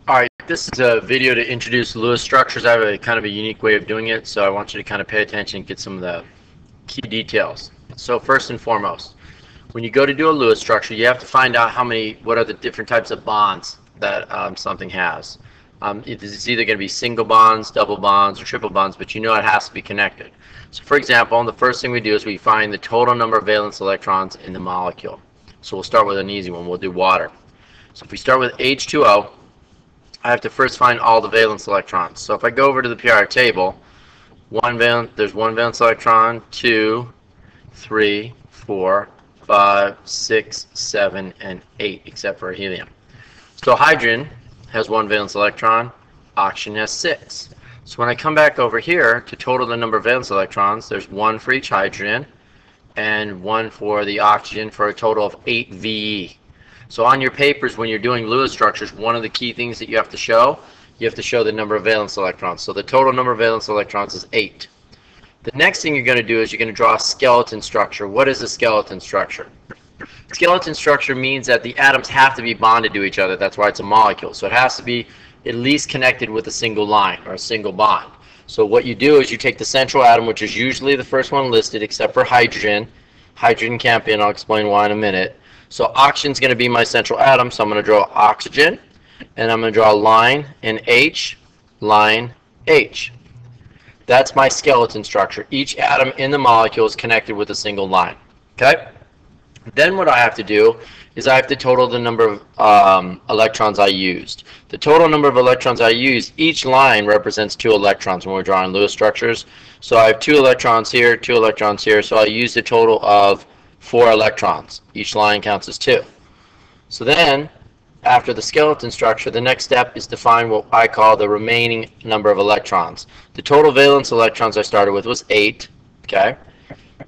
Alright, this is a video to introduce Lewis structures. I have a kind of a unique way of doing it, so I want you to kind of pay attention and get some of the key details. So first and foremost, when you go to do a Lewis structure, you have to find out what are the different types of bonds that something has. It's either going to be single bonds, double bonds, or triple bonds, but you know it has to be connected. So for example, the first thing we do is we find the total number of valence electrons in the molecule. So we'll start with an easy one. We'll do water. So if we start with H2O, I have to first find all the valence electrons. So if I go over to the periodic table, there's one valence electron, 2, 3, 4, 5, 6, 7, and 8, except for helium. So hydrogen has one valence electron, oxygen has 6. So when I come back over here to total the number of valence electrons, there's 1 for each hydrogen and 1 for the oxygen for a total of 8 VE. So on your papers, when you're doing Lewis structures, one of the key things that you have to show the number of valence electrons. So the total number of valence electrons is 8. The next thing you're going to do is you're going to draw a skeleton structure. What is a skeleton structure? Skeleton structure means that the atoms have to be bonded to each other. That's why it's a molecule. So it has to be at least connected with a single line or a single bond. So what you do is you take the central atom, which is usually the first one listed, except for hydrogen. Hydrogen can't be, and I'll explain why in a minute. So oxygen's going to be my central atom, so I'm going to draw oxygen, and I'm going to draw a line in H, line H. That's my skeleton structure. Each atom in the molecule is connected with a single line. Okay? Then what I have to do is I have to total the number of electrons I used. The total number of electrons I used, each line represents 2 electrons when we're drawing Lewis structures. So I have 2 electrons here, 2 electrons here, so I used a total of 4 electrons. Each line counts as 2. So then, after the skeleton structure, the next step is to find what I call the remaining number of electrons. The total valence electrons I started with was 8. Okay.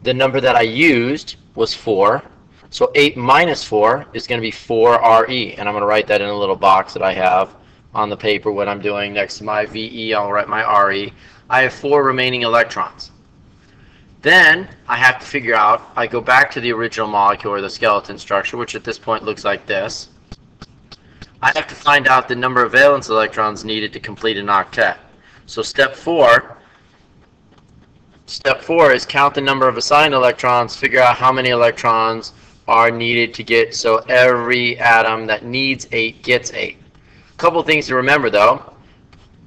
The number that I used was 4. So 8 minus 4 is going to be 4Re, and I'm going to write that in a little box that I have on the paper when I'm doing next to my VE. I'll write my Re. I have 4 remaining electrons. Then I have to figure out, I go back to the original molecule or the skeleton structure, which at this point looks like this. I have to find out the number of valence electrons needed to complete an octet. So step 4 is count the number of assigned electrons, figure out how many electrons are needed to get, so every atom that needs 8 gets 8. A couple things to remember though.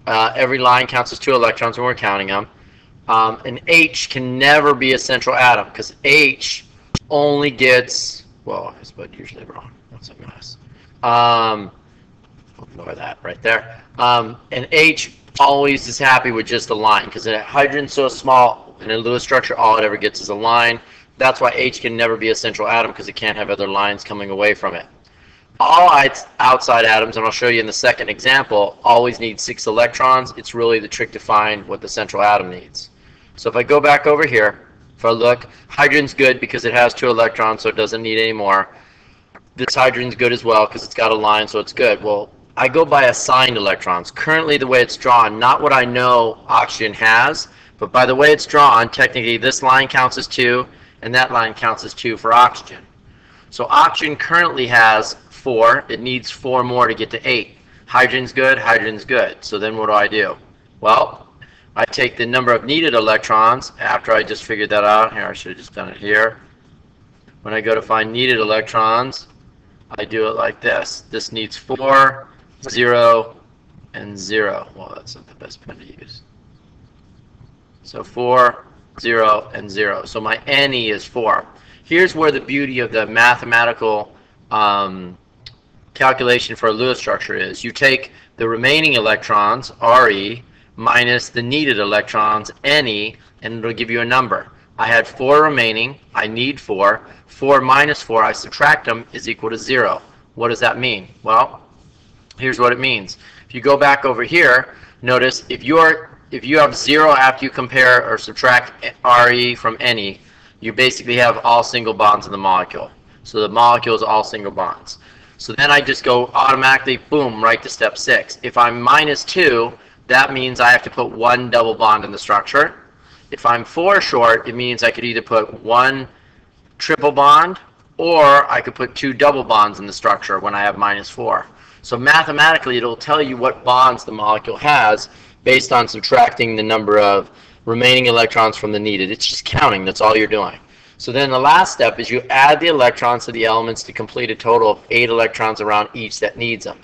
Every line counts as 2 electrons when we're counting them. An H can never be a central atom because H only gets, well, I suppose usually wrong. That's a mess. Ignore that right there. And H always is happy with just a line because hydrogen's so small in a Lewis structure, all it ever gets is a line. That's why H can never be a central atom because it can't have other lines coming away from it. All outside atoms, and I'll show you in the second example, always need 6 electrons. It's really the trick to find what the central atom needs. So if I go back over here, if I look, hydrogen's good because it has 2 electrons, so it doesn't need any more. This hydrogen's good as well because it's got a line, so it's good. Well, I go by assigned electrons. Currently, the way it's drawn, not what I know oxygen has, but by the way it's drawn, technically this line counts as 2, and that line counts as 2 for oxygen. So oxygen currently has 4. It needs 4 more to get to 8. Hydrogen's good, hydrogen's good. So then what do? Well, I take the number of needed electrons after I just figured that out. Here, I should have just done it here. When I go to find needed electrons, I do it like this. This needs 4, 0, and 0. Well, that's not the best pen to use. So 4, 0, and 0. So my Ne is 4. Here's where the beauty of the mathematical calculation for a Lewis structure is. You take the remaining electrons, Re, minus the needed electrons, Ne, and it'll give you a number. I had 4 remaining. I need 4. 4 minus 4, I subtract them, is equal to 0. What does that mean? Well, here's what it means. If you go back over here, notice if you have 0 after you compare or subtract Re from Ne, you basically have all single bonds in the molecule. So the molecule is all single bonds. So then I just go automatically, boom, right to step 6. If I'm minus 2, that means I have to put 1 double bond in the structure. If I'm 4 short, it means I could either put 1 triple bond or I could put 2 double bonds in the structure when I have minus 4. So mathematically, it'll tell you what bonds the molecule has based on subtracting the number of remaining electrons from the needed. It's just counting. That's all you're doing. So then the last step is you add the electrons to the elements to complete a total of 8 electrons around each that needs them.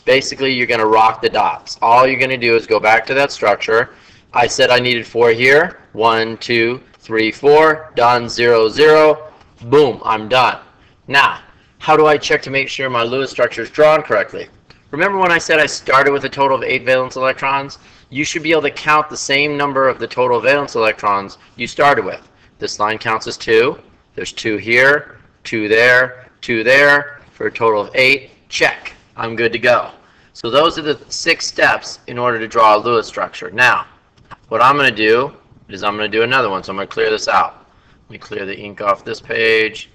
Basically, you're going to rock the dots. All you're going to do is go back to that structure. I said I needed 4 here. 1, 2, 3, 4. Done. 0, 0. Boom. I'm done. Now, how do I check to make sure my Lewis structure is drawn correctly? Remember when I said I started with a total of 8 valence electrons? You should be able to count the same number of the total valence electrons you started with. This line counts as 2. There's 2 here, 2 there, 2 there, for a total of 8. Check. I'm good to go. So those are the 6 steps in order to draw a Lewis structure. Now, what I'm going to do is I'm going to do another one. So I'm going to clear this out. Let me clear the ink off this page.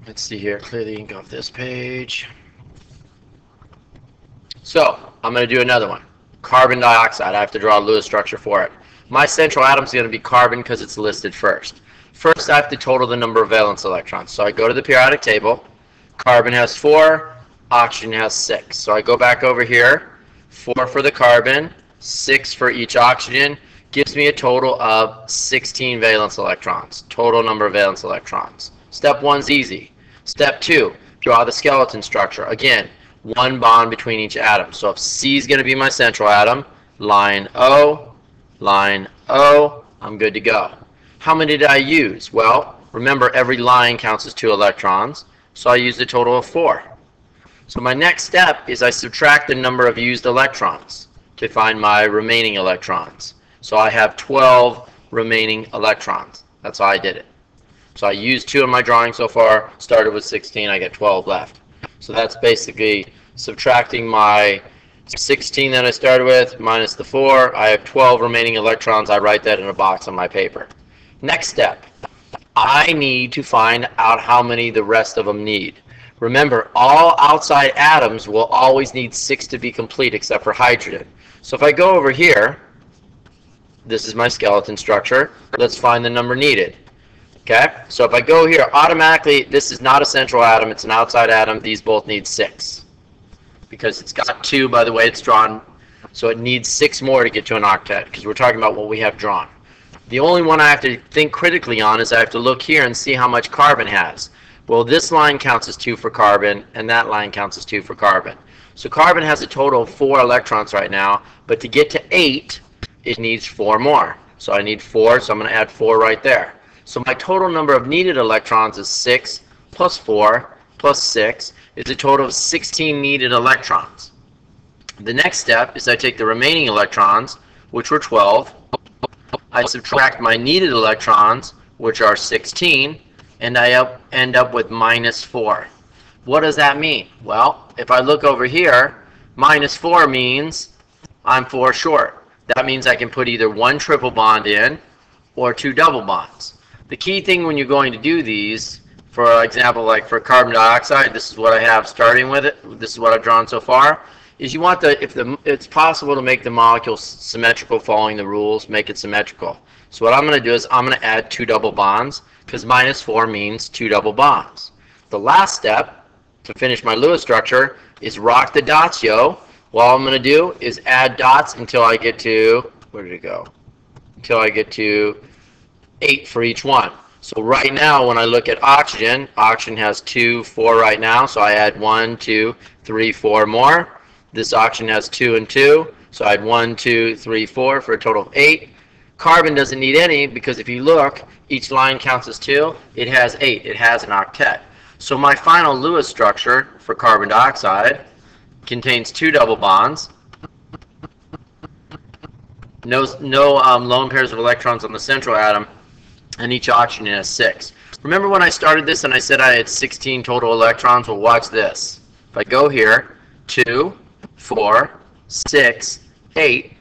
Let's see here. Clear the ink off this page. So I'm going to do another one. Carbon dioxide. I have to draw a Lewis structure for it. My central atom is going to be carbon because it's listed first. First, I have to total the number of valence electrons. So I go to the periodic table. Carbon has 4. Oxygen has 6. So I go back over here. 4 for the carbon, 6 for each oxygen. Gives me a total of 16 valence electrons. Total number of valence electrons. Step 1's easy. Step 2, draw the skeleton structure. Again, 1 bond between each atom. So if C is going to be my central atom, line O, I'm good to go. How many did I use? Well, remember every line counts as 2 electrons, so I used a total of 4. So my next step is I subtract the number of used electrons to find my remaining electrons. So I have 12 remaining electrons. That's how I did it. So I used 2 in my drawing so far, started with 16, I get 12 left. So that's basically subtracting my 16 that I started with minus the 4. I have 12 remaining electrons. I write that in a box on my paper. Next step, I need to find out how many the rest of them need. Remember, all outside atoms will always need 6 to be complete except for hydrogen. So if I go over here, this is my skeleton structure. Let's find the number needed. Okay, so if I go here, automatically, this is not a central atom. It's an outside atom. These both need 6. Because it's got 2 by the way it's drawn, so it needs 6 more to get to an octet, because we're talking about what we have drawn. The only one I have to think critically on is I have to look here and see how much carbon has. Well, this line counts as 2 for carbon, and that line counts as 2 for carbon. So carbon has a total of 4 electrons right now, but to get to 8, it needs 4 more. So I need 4, so I'm going to add 4 right there. So my total number of needed electrons is 6 plus 4 plus 6 is a total of 16 needed electrons. The next step is I take the remaining electrons, which were 12, I subtract my needed electrons, which are 16, and I end up with minus 4. What does that mean? Well, if I look over here, minus 4 means I'm 4 short. That means I can put either 1 triple bond in or 2 double bonds. The key thing when you're going to do these, for example, like for carbon dioxide, this is what I have starting with it, this is what I've drawn so far, is you want it's possible to make the molecule symmetrical following the rules, make it symmetrical. So what I'm going to do is I'm going to add 2 double bonds, because minus 4 means 2 double bonds. The last step to finish my Lewis structure is rock the dots, yo. What I'm going to do is add dots until I get to, where did it go? Until I get to 8 for each one. So right now when I look at oxygen, oxygen has 2, 4 right now, so I add 1, 2, 3, 4 more. This oxygen has 2 and 2, so I add 1, 2, 3, 4 for a total of 8. Carbon doesn't need any because if you look, each line counts as 2. It has 8. It has an octet. So my final Lewis structure for carbon dioxide contains 2 double bonds, no lone pairs of electrons on the central atom, and each oxygen has 6. Remember when I started this and I said I had 16 total electrons? Well, watch this. If I go here, 2, 4, 6, 8,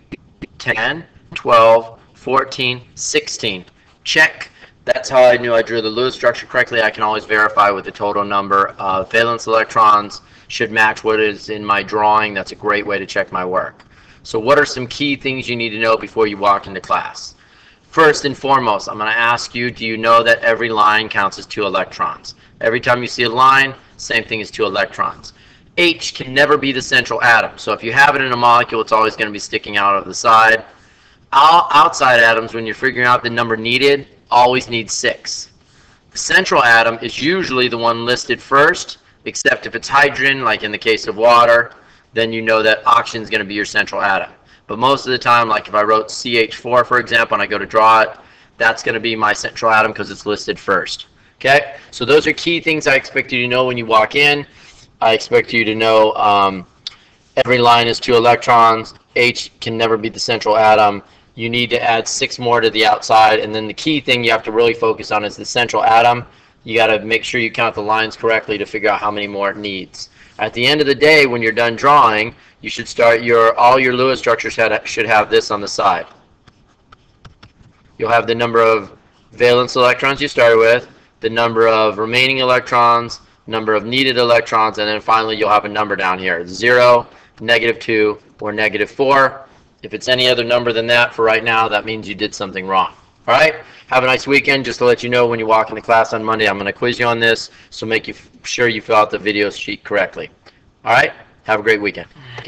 10, 12, 14, 16. Check. That's how I knew I drew the Lewis structure correctly. I can always verify with the total number of valence electrons should match what is in my drawing. That's a great way to check my work. So what are some key things you need to know before you walk into class? First and foremost, I'm going to ask you, do you know that every line counts as 2 electrons? Every time you see a line, same thing as 2 electrons. H can never be the central atom. So if you have it in a molecule, it's always going to be sticking out of the side. Outside atoms, when you're figuring out the number needed, always need 6. The central atom is usually the one listed first, except if it's hydrogen, like in the case of water, then you know that oxygen is going to be your central atom. But most of the time, like if I wrote CH4, for example, and I go to draw it, that's going to be my central atom because it's listed first. Okay? So those are key things I expect you to know when you walk in. I expect you to know every line is 2 electrons. H can never be the central atom. You need to add 6 more to the outside, and then the key thing you have to really focus on is the central atom. You got to make sure you count the lines correctly to figure out how many more it needs. At the end of the day, when you're done drawing, you should start all your Lewis structures should have this on the side. You'll have the number of valence electrons you started with, the number of remaining electrons, number of needed electrons, and then finally you'll have a number down here, 0, -2, or -4. If it's any other number than that for right now, that means you did something wrong. All right? Have a nice weekend. Just to let you know, when you walk into class on Monday, I'm going to quiz you on this, so make sure you fill out the video sheet correctly. All right? Have a great weekend. Okay.